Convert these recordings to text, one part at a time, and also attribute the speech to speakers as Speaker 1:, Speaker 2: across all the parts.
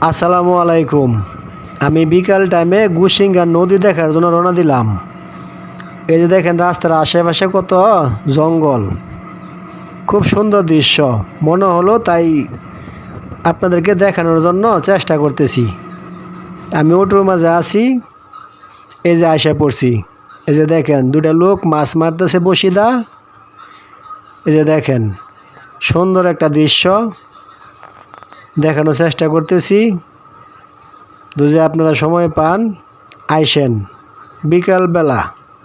Speaker 1: আসসালামু আলাইকুম। আমি বিকাল টাইমে গুসিঙ্গা নদী দেখার জন্য রওনা দিলাম। এই যে দেখেন রাস্তার আশেপাশে কত জঙ্গল, খুব সুন্দর দৃশ্য মনে হলো, তাই আপনাদেরকে দেখানোর জন্য চেষ্টা করতেছি। আমি অটোর মাঝে আছি, এই যে আশা পড়ছি। এই যে দেখেন দুটা লোক মাছ মারতেছে বসিদা। এই যে দেখেন সুন্দর একটা দৃশ্য দেখানোর চেষ্টা করতেছি। যদি আপনারা সময় পান আইসেন বিকালবেলা,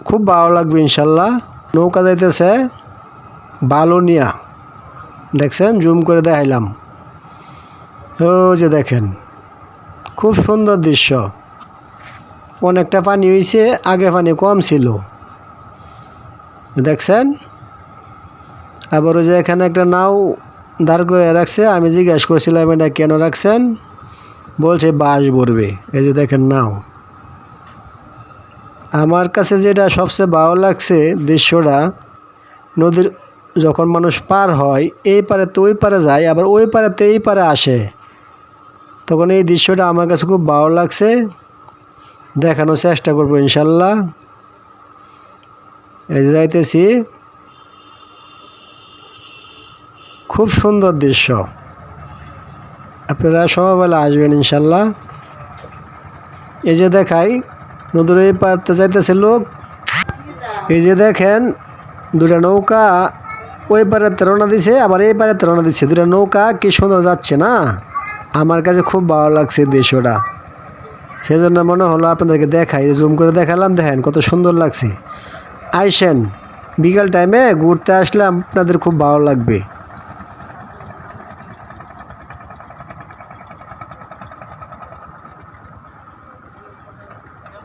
Speaker 1: খুব ভালো লাগবে ইনশাল্লাহ। নৌকা যাইতেছে বালুনিয়া, দেখছেন, জুম করে দেখাইলাম। ও যে দেখেন খুব সুন্দর দৃশ্য, অনেকটা পানি হয়েছে, আগে পানি কম ছিল, দেখছেন। আবার ওই যে এখানে একটা নাও দাঁড় করে রাখছে। আমি জিজ্ঞেস করছিলাম এটা কেন রাখছেন, বলছে বাস ভরবে। এই যে দেখেন নাও। আমার কাছে যেটা সবচেয়ে ভালো লাগছে দৃশ্যটা, নদীর যখন মানুষ পার হয়, এই পারে তো ওই পারে যায়, আবার ওই পারেতে এই পারে আসে, তখন এই দৃশ্যটা আমার কাছে খুব ভালো লাগছে। দেখানোর চেষ্টা করবো ইনশাল্লাহ। এই যে যাইতেছি, খুব সুন্দর দৃশ্য। আপনারা সবাইবেলা আসবেন ইনশাল্লাহ। এই যে দেখাই নদীর এই পারতে যাইতেছে লোক। এই যে দেখেন দুটা নৌকা ওই পারে রওনা দিছে, আবার এই পারে রওনা দিচ্ছে। দুটা নৌকা কি সুন্দর যাচ্ছে না, আমার কাছে খুব ভালো লাগছে দৃশ্যটা। সেজন্য মনে হলো আপনাদেরকে দেখাই, জুম করে দেখালাম। দেখেন কত সুন্দর লাগছে। আইসেন বিকাল টাইমে ঘুরতে আসলে আপনাদের খুব ভালো লাগবে।